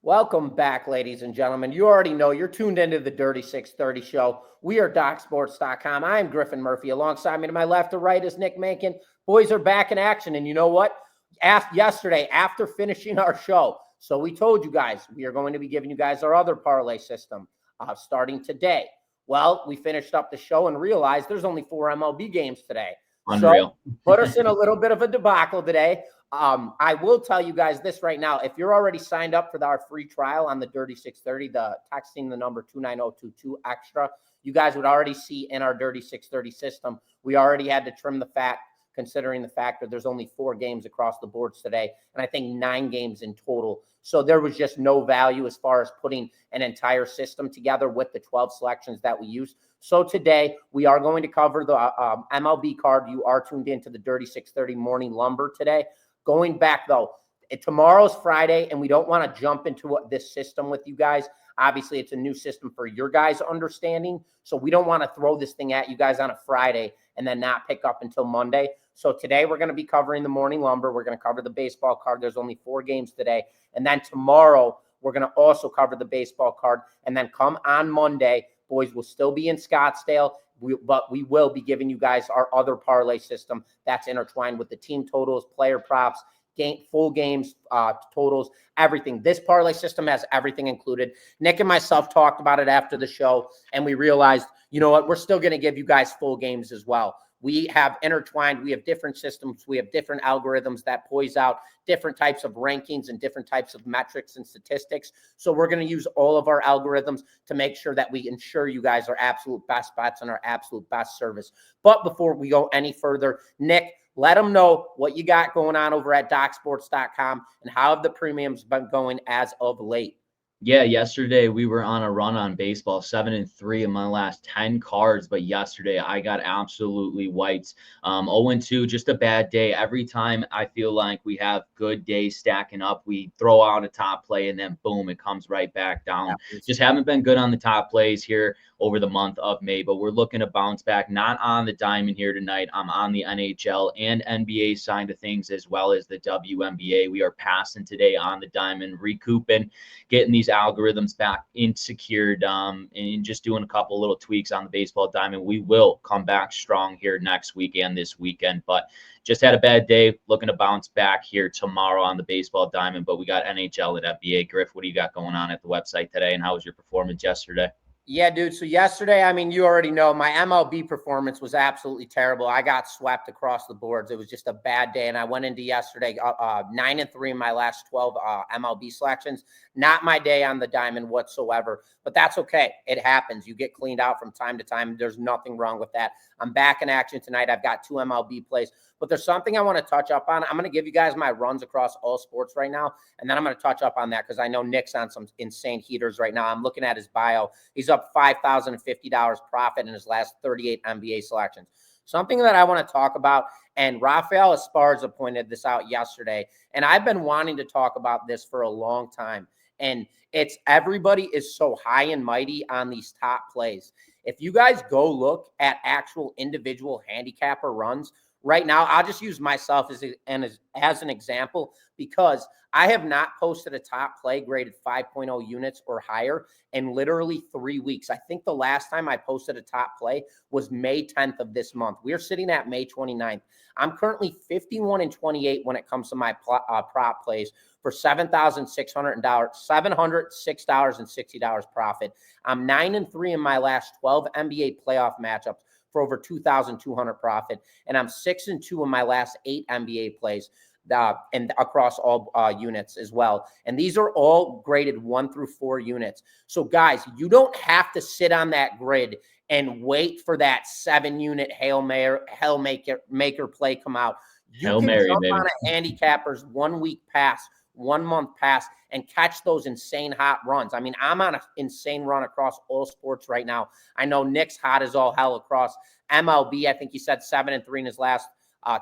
Welcome back, ladies and gentlemen. You already know you're tuned into the Dirty 630 show. We are DocSports.com. I'm Griffin Murphy. Alongside me to my left or right is Nick Menken. Boys are back in action. And you know what? Yesterday, after finishing our show, so we told you guys we are going to be giving you guys our other parlay system starting today. Well, we finished up the show and realized there's only 4 MLB games today. Unreal. So put us in a little bit of a debacle today. I will tell you guys this right now. If you're already signed up for our free trial on the Dirty 630, texting the number 29022 extra, you guys would already see in our Dirty 630 system, we already had to trim the fat, considering the fact that there's only 4 games across the boards today, and I think 9 games in total. So there was just no value as far as putting an entire system together with the 12 selections that we use. So today we are going to cover the MLB card. You are tuned into the Dirty 630 Morning Lumber today. Going back, though, tomorrow's Friday, and we don't want to jump into this system with you guys. Obviously, it's a new system for your guys' understanding, so we don't want to throw this thing at you guys on a Friday and then not pick up until Monday. So today we're going to be covering the Morning Lumber. We're going to cover the baseball card. There's only 4 games today. And then tomorrow we're going to also cover the baseball card. And then come on Monday, boys will still be in Scottsdale. But we will be giving you guys our other parlay system that's intertwined with the team totals, player props, full games, totals, everything. This parlay system has everything included. Nick and myself talked about it after the show, and we realized, you know what, we're still going to give you guys full games as well. We have intertwined. We have different systems. We have different algorithms that poise out different types of rankings and different types of metrics and statistics. So we're going to use all of our algorithms to make sure that we ensure you guys are absolute best bets and our absolute best service. But before we go any further, Nick, let them know what you got going on over at DocSports.com and how have the premiums been going as of late. Yeah, yesterday we were on a run on baseball, 7-3 in my last 10 cards. But yesterday I got absolutely wiped. 0-2, just a bad day. Every time I feel like we have good days stacking up, we throw out a top play and then boom, it comes right back down. Just haven't been good on the top plays here over the month of May, but we're looking to bounce back. Not on the diamond here tonight. I'm on the NHL and NBA side of things as well as the WNBA. We are passing today on the diamond, recouping, getting these algorithms back in secured, and just doing a couple little tweaks on the baseball diamond. We will come back strong here next week and this weekend, but just had a bad day. Looking to bounce back here tomorrow on the baseball diamond, but we got NHL and NBA. Griff, what do you got going on at the website today, and how was your performance yesterday? Yeah, dude. So yesterday, I mean, you already know my MLB performance was absolutely terrible. I got swept across the boards. It was just a bad day. And I went into yesterday 9-3 in my last 12 MLB selections. Not my day on the diamond whatsoever, but that's okay. It happens. You get cleaned out from time to time. There's nothing wrong with that. I'm back in action tonight. I've got 2 MLB plays, but there's something I want to touch up on. I'm going to give you guys my runs across all sports right now, and then I'm going to touch up on that because I know Nick's on some insane heaters right now. I'm looking at his bio. He's up $5,050 profit in his last 38 NBA selections. Something that I want to talk about, and Rafael Esparza pointed this out yesterday, and I've been wanting to talk about this for a long time, and it's everybody is so high and mighty on these top plays. If you guys go look at actual individual handicapper runs, right now, I'll just use myself as an example because I have not posted a top play graded 5.0 units or higher in literally 3 weeks. I think the last time I posted a top play was May 10th of this month. We're sitting at May 29th. I'm currently 51-28 when it comes to my prop plays for $706.60 profit. I'm 9-3 in my last 12 NBA playoff matchups for over 2,200 profit. And I'm 6-2 in my last 8 NBA plays and across all units as well. And these are all graded 1 through 4 units. So guys, you don't have to sit on that grid and wait for that 7-unit Hail Maker play come out. You can jump on a handicapper's 1 week pass, 1 month pass, and catch those insane hot runs. I mean, I'm on an insane run across all sports right now. I know Nick's hot as all hell across MLB. I think he said 7-3 in his last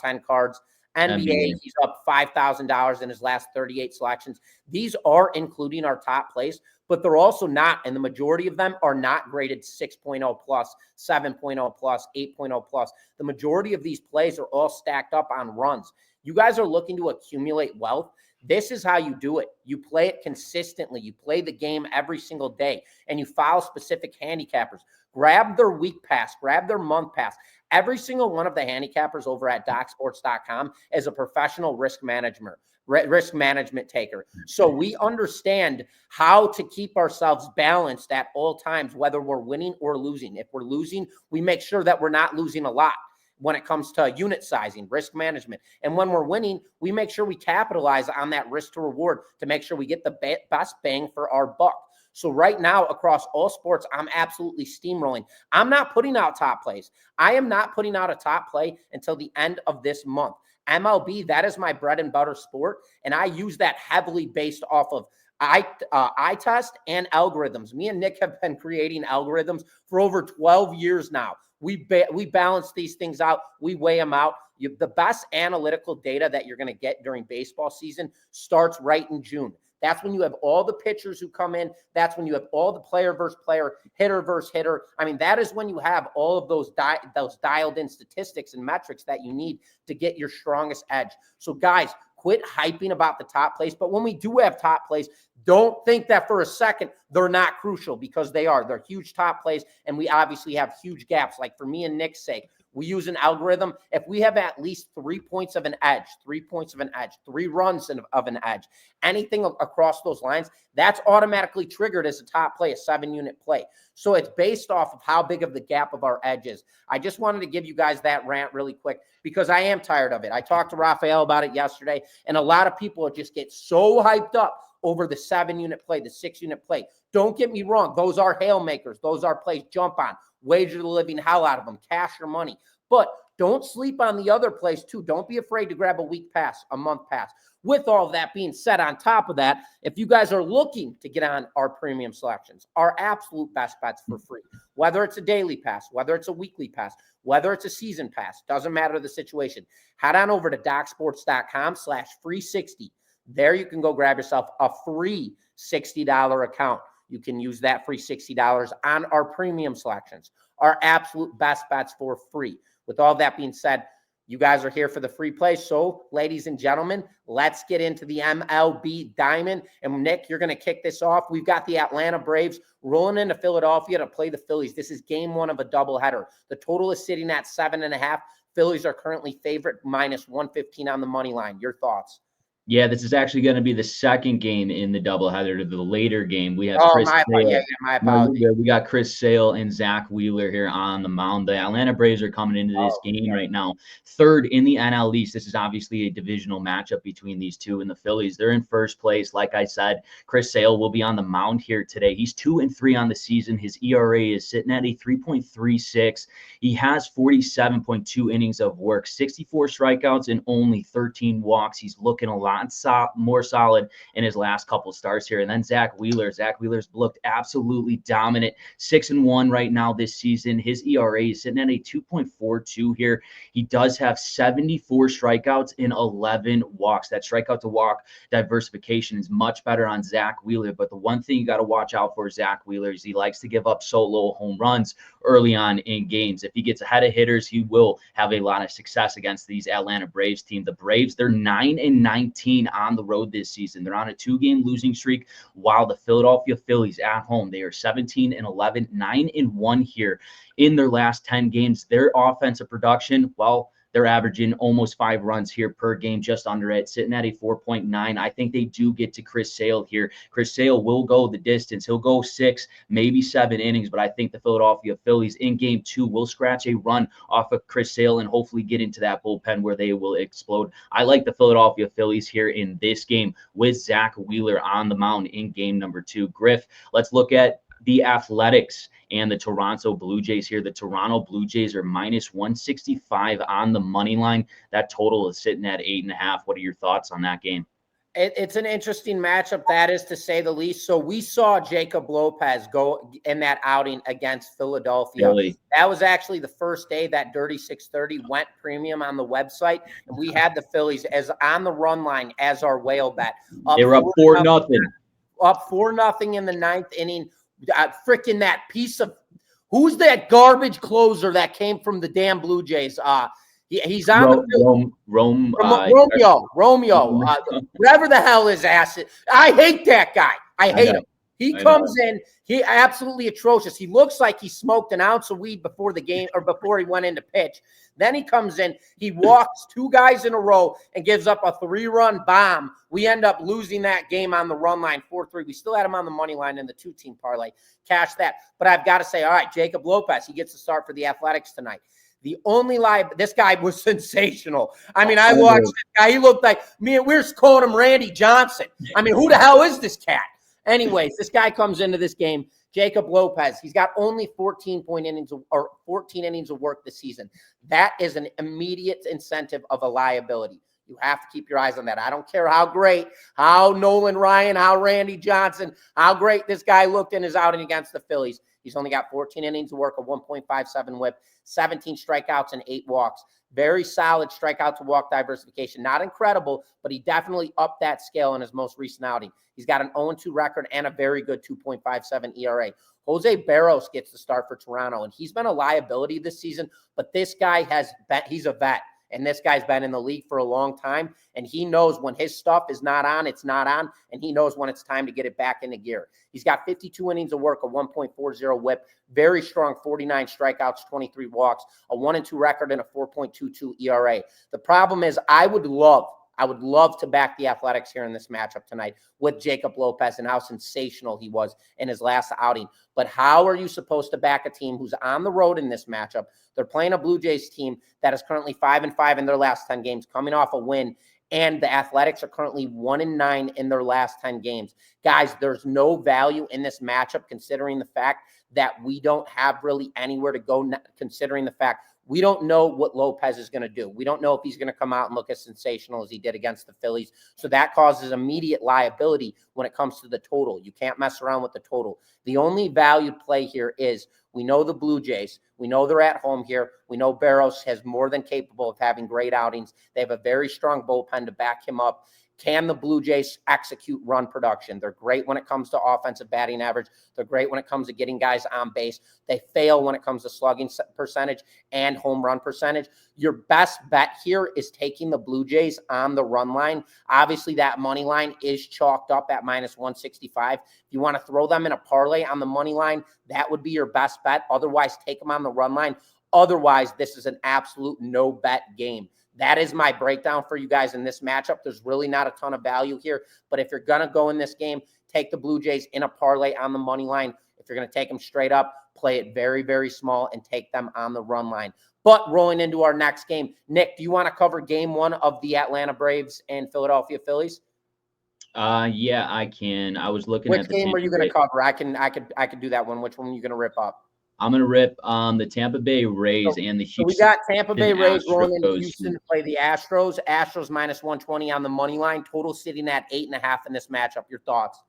10 cards. NBA, he's up $5,000 in his last 38 selections. These are including our top plays, but they're also not, and the majority of them are not graded 6.0 plus, 7.0 plus, 8.0 plus. The majority of these plays are all stacked up on runs. You guys are looking to accumulate wealth. This is how you do it. You play it consistently. You play the game every single day, and you follow specific handicappers. Grab their week pass, grab their month pass. Every single one of the handicappers over at DocSports.com is a professional risk management taker. So we understand how to keep ourselves balanced at all times, whether we're winning or losing. If we're losing, we make sure that we're not losing a lot when it comes to unit sizing, risk management. And when we're winning, we make sure we capitalize on that risk to reward to make sure we get the best bang for our buck. So right now, across all sports, I'm absolutely steamrolling. I'm not putting out top plays. I am not putting out a top play until the end of this month. MLB, that is my bread and butter sport, and I use that heavily based off of eye test and algorithms. Me and Nick have been creating algorithms for over 12 years now. We balance these things out. We weigh them out. The best analytical data that you're going to get during baseball season starts right in June. That's when you have all the pitchers who come in. That's when you have all the player versus player, hitter versus hitter. I mean, that is when you have all of those dialed in statistics and metrics that you need to get your strongest edge. So guys, quit hyping about the top plays. But when we do have top plays, don't think that for a second they're not crucial, because they are. They're huge top plays, and we obviously have huge gaps. Like for me and Nick's sake, we use an algorithm. If we have at least 3 points of an edge, 3 points of an edge, 3 runs of an edge, anything across those lines, that's automatically triggered as a top play, a 7-unit play. So it's based off of how big of the gap of our edge is. I just wanted to give you guys that rant really quick because I am tired of it. I talked to Rafael about it yesterday, and a lot of people just get so hyped up over the 7-unit play, the 6-unit play. Don't get me wrong. Those are hail makers. Those are plays jump on. Wager the living hell out of them. Cash your money. But don't sleep on the other plays too. Don't be afraid to grab a week pass, a month pass. With all that being said, on top of that, if you guys are looking to get on our premium selections, our absolute best bets for free, whether it's a daily pass, whether it's a weekly pass, whether it's a season pass, doesn't matter the situation, head on over to DocSports.com/free60. There you can go grab yourself a free $60 account. You can use that free $60 on our premium selections, our absolute best bets for free. With all that being said, you guys are here for the free play. So, ladies and gentlemen, let's get into the MLB Diamond. And Nick, you're going to kick this off. We've got the Atlanta Braves rolling into Philadelphia to play the Phillies. This is game 1 of a doubleheader. The total is sitting at 7.5. Phillies are currently favorite, -115 on the money line. Your thoughts? Yeah, this is actually going to be the second game in the doubleheader to the later game. We have my apologies. We got Chris Sale and Zach Wheeler here on the mound. The Atlanta Braves are coming into this game right now, third in the NL East. This is obviously a divisional matchup between these two, and the Phillies, they're in first place. Like I said, Chris Sale will be on the mound here today. He's 2-3 on the season. His ERA is sitting at a 3.36. He has 47.2 innings of work, 64 strikeouts, and only 13 walks. He's looking a lot more solid in his last couple starts here. And then Zach Wheeler's looked absolutely dominant, 6-1 right now this season. His ERA is sitting at a 2.42 here. He does have 74 strikeouts and 11 walks. That strikeout to walk diversification is much better on Zach Wheeler. But the one thing you got to watch out for Zach Wheeler is he likes to give up solo home runs early on in games. If he gets ahead of hitters, he will have a lot of success against these Atlanta Braves team. The Braves, they're 9-19 on the road this season. They're on a 2-game losing streak, while the Philadelphia Phillies at home, they are 17-11, 9-1 here in their last 10 games. Their offensive production, well, they're averaging almost 5 runs here per game, just under it, sitting at a 4.9. I think they do get to Chris Sale here. Chris Sale will go the distance. He'll go 6, maybe 7 innings, but I think the Philadelphia Phillies in game 2 will scratch a run off of Chris Sale and hopefully get into that bullpen where they will explode. I like the Philadelphia Phillies here in this game with Zach Wheeler on the mound in game number 2. Griff, let's look at the Athletics and the Toronto Blue Jays here. The Toronto Blue Jays are -165 on the money line. That total is sitting at 8.5. What are your thoughts on that game? It's an interesting matchup, that is to say the least. So we saw Jacob Lopez go in that outing against Philadelphia. Really? That was actually the first day that Dirty 630 went premium on the website, and we had the Phillies as on the run line as our whale bet. They were up 4-0. Up 4-0 in the 9th inning. Freaking that piece of – who's that garbage closer that came from the damn Blue Jays? He's on the field. Romeo, whatever the hell his ass is. I hate that guy. I hate him. He comes in, he absolutely atrocious. He looks like he smoked an ounce of weed before the game or before he went into pitch. Then he comes in, he walks 2 guys in a row and gives up a 3-run bomb. We end up losing that game on the run line 4-3. We still had him on the money line in the 2-team parlay. Cash that. But I've got to say, all right, Jacob Lopez, he gets to start for the Athletics tonight. The only this guy was sensational. I mean, I watched this guy. He looked like me. We're calling him Randy Johnson. I mean, who the hell is this cat? Anyways, this guy comes into this game, Jacob Lopez. He's got only 14 innings of work this season. That is an immediate incentive of a liability. You have to keep your eyes on that. I don't care how great, how Nolan Ryan, how Randy Johnson, how great this guy looked in his outing against the Phillies. He's only got 14 innings of work, a 1.57 whip, 17 strikeouts and 8 walks. Very solid strikeout to walk diversification. Not incredible, but he definitely upped that scale in his most recent outing. He's got an 0-2 record and a very good 2.57 ERA. Jose Barros gets the start for Toronto, and he's been a liability this season, but this guy he's a vet. And this guy's been in the league for a long time, and he knows when his stuff is not on, it's not on, and he knows when it's time to get it back into gear. He's got 52 innings of work, a 1.40 whip, very strong 49 strikeouts, 23 walks, a 1-2 record, and a 4.22 ERA. The problem is I would love to back the Athletics here in this matchup tonight with Jacob Lopez and how sensational he was in his last outing. But how are you supposed to back a team who's on the road in this matchup? They're playing a Blue Jays team that is currently 5-5 in their last 10 games, coming off a win. And the Athletics are currently 1-9 in their last 10 games. Guys, there's no value in this matchup considering the fact that we don't have really anywhere to go, considering the fact we don't know what Lopez is going to do. We don't know if he's going to come out and look as sensational as he did against the Phillies. So that causes immediate liability when it comes to the total. You can't mess around with the total. The only valued play here is we know the Blue Jays. We know they're at home here. We know Barros has more than capable of having great outings. They have a very strong bullpen to back him up. Can the Blue Jays execute run production? They're great when it comes to offensive batting average. They're great when it comes to getting guys on base. They fail when it comes to slugging percentage and home run percentage. Your best bet here is taking the Blue Jays on the run line. Obviously, that money line is chalked up at -165. If you want to throw them in a parlay on the money line, that would be your best bet. Otherwise, take them on the run line. Otherwise, this is an absolute no-bet game. That is my breakdown for you guys in this matchup. There's really not a ton of value here, but if you're going to go in this game, take the Blue Jays in a parlay on the money line. If you're going to take them straight up, play it very, very small and take them on the run line. But rolling into our next game, Nick, do you want to cover game 1 of the Atlanta Braves and Philadelphia Phillies? Yeah, I can. I was looking at the game are you going to cover? I could do that one. Which one are you going to rip up? I'm going to rip the Tampa Bay Rays and the Houston. So we got Tampa Bay Rays rolling into Houston to play the Astros. Astros -120 on the money line. Total sitting at 8.5 in this matchup. Your thoughts?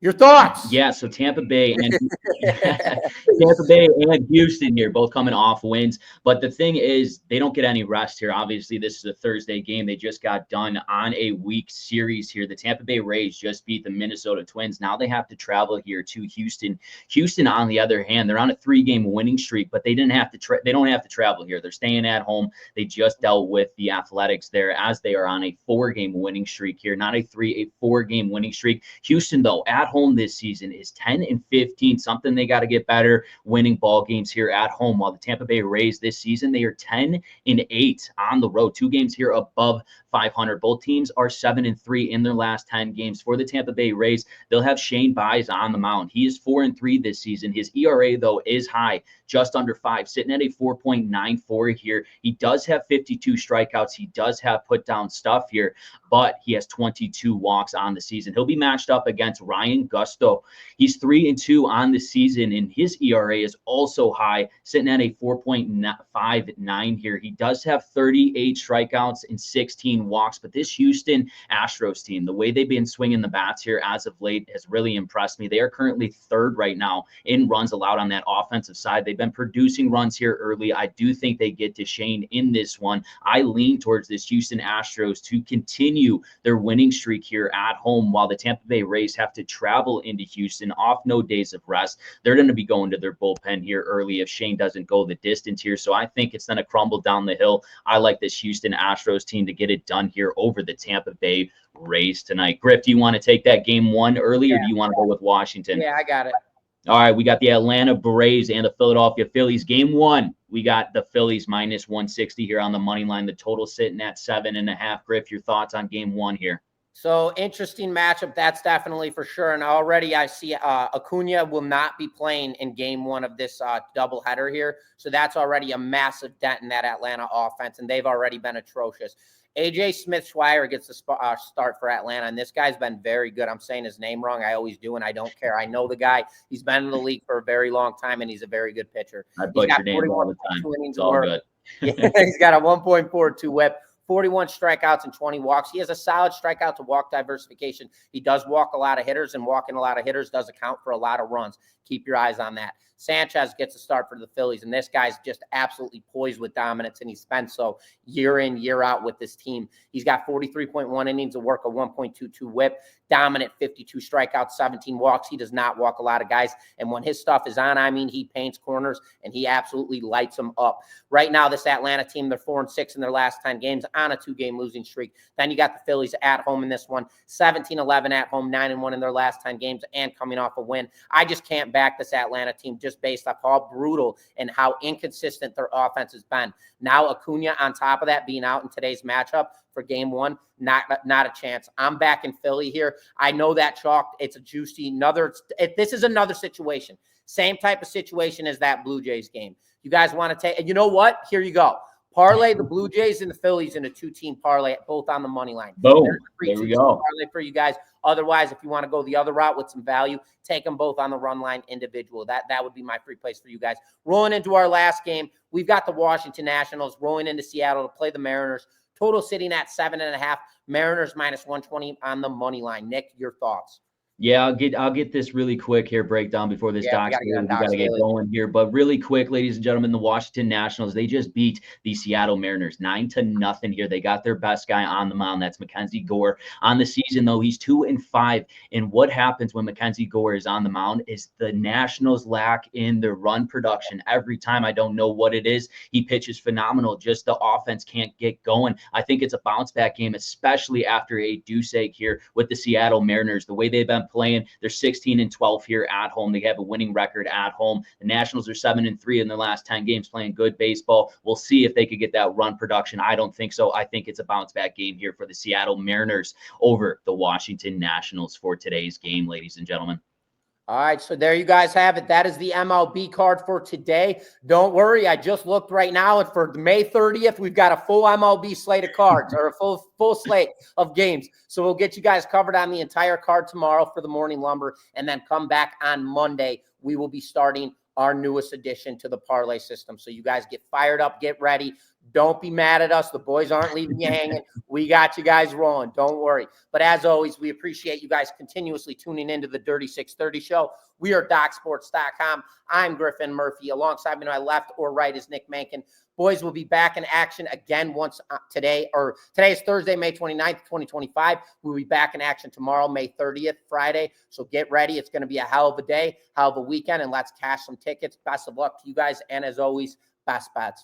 Your thoughts? Yeah, so Tampa Bay and Tampa Bay and Houston here, both coming off wins. But the thing is, they don't get any rest here. Obviously, this is a Thursday game. They just got done on a week series here. The Tampa Bay Rays just beat the Minnesota Twins. Now they have to travel here to Houston. Houston, on the other hand, they're on a 3-game winning streak, but they don't have to travel here. They're staying at home. They just dealt with the Athletics there as they are on a 4-game winning streak here. Not a 4-game winning streak. Houston, though, at home this season is 10-15, something they got to get better winning ball games here at home. While the Tampa Bay Rays this season, they are 10-8 on the road, 2 games here above 500. Both teams are 7-3 in their last 10 games. For the Tampa Bay Rays, they'll have Shane Baz on the mound. He is 4-3 this season. His ERA, though, is high, just under 5, sitting at a 4.94 here. He does have 52 strikeouts. He does have put down stuff here, but he has 22 walks on the season. He'll be matched up against Ryan Gusto. He's 3-2 on the season, and his ERA is also high, sitting at a 4.59 here. He does have 38 strikeouts and 16 walks, but this Houston Astros team, the way they've been swinging the bats here as of late has really impressed me. They are currently 3rd right now in runs allowed on that offensive side. They've been producing runs here early. I do think they get to Shane in this one. I lean towards this Houston Astros to continue continue their winning streak here at home while the Tampa Bay Rays have to travel into Houston off no days of rest. They're going to be going to their bullpen here early if Shane doesn't go the distance here. So I think it's going to crumble down the hill. I like this Houston Astros team to get it done here over the Tampa Bay Rays tonight. Griff, do you want to take that game one early, or do you want to go with Washington? Yeah, I got it. All right, we got the Atlanta Braves and the Philadelphia Phillies. Game one, we got the Phillies minus 160 here on the money line. The total sitting at 7.5. Griff, your thoughts on game one here? So interesting matchup. That's definitely for sure. And already I see Acuna will not be playing in game one of this doubleheader here. So that's already a massive dent in that Atlanta offense, and they've already been atrocious. AJ Smith-Schweier gets the start for Atlanta, and this guy's been very good. I'm saying his name wrong. I always do, and I don't care. I know the guy. He's been in the league for a very long time, and he's a very good pitcher. I butcher names all the time. It's all good. Yeah, he's got a 1.42 whip. 41 strikeouts and 20 walks. He has a solid strikeout to walk diversification. He does walk a lot of hitters, and walking a lot of hitters does account for a lot of runs. Keep your eyes on that. Sanchez gets a start for the Phillies, and this guy's just absolutely poised with dominance, and he's been so year in, year out with this team. He's got 43.1 innings of work, a 1.22 whip, dominant 52 strikeouts, 17 walks. He does not walk a lot of guys, and when his stuff is on, I mean, he paints corners, and he absolutely lights them up. Right now, this Atlanta team, they're 4-6 in their last 10 games on a 2-game losing streak. Then you got the Phillies at home in this one, 17-11 at home, 9-1 in their last 10 games, and coming off a win. I just can't back this Atlanta team just based off how brutal and how inconsistent their offense has been. Now Acuna on top of that being out in today's matchup for game one, not a chance. I'm back in Philly here. I know that chalk. It's a juicy this is another situation. Same type of situation as that Blue Jays game. You guys want to take, you know what? Here you go. Parlay the Blue Jays and the Phillies in a 2-team parlay, both on the money line. Boom. There we go. Parlay for you guys. Otherwise, if you want to go the other route with some value, take them both on the run line individual. That would be my free place for you guys. Rolling into our last game, we've got the Washington Nationals rolling into Seattle to play the Mariners. Total sitting at 7.5. Mariners minus 120 on the money line. Nick, your thoughts? Yeah, I'll get this really quick here, breakdown before this docs. We got to get going here. But really quick, ladies and gentlemen, the Washington Nationals, they just beat the Seattle Mariners 9-0 here. They got their best guy on the mound. That's Mackenzie Gore. On the season, though, he's 2-5. And what happens when Mackenzie Gore is on the mound is the Nationals lack in their run production. Every time, I don't know what it is, he pitches phenomenal. Just the offense can't get going. I think it's a bounce back game, especially after a deuce egg here with the Seattle Mariners. The way they've been playing, they're 16-12 here at home. They have a winning record at home. The Nationals are 7-3 in their last 10 games, playing good baseball. We'll see if they could get that run production. I don't think so. I think it's a bounce back game here for the Seattle Mariners over the Washington Nationals for today's game, ladies and gentlemen. All right, so there you guys have it. That is the MLB card for today. Don't worry, I just looked right now, and for May 30th, we've got a full MLB slate of cards, or a full slate of games. So we'll get you guys covered on the entire card tomorrow for the Morning Lumber, and then come back on Monday. We will be starting our newest addition to the parlay system. So you guys get fired up, get ready. Don't be mad at us. The boys aren't leaving you hanging. We got you guys rolling. Don't worry. But as always, we appreciate you guys continuously tuning into the Dirty 630 show. We are DocSports.com. I'm Griffin Murphy. Alongside me to my left or right is Nick Menken. Boys will be back in action again once today is Thursday, May 29th, 2025. We'll be back in action tomorrow, May 30th, Friday. So get ready. It's going to be a hell of a day, hell of a weekend, and let's cash some tickets. Best of luck to you guys. And as always, best bets.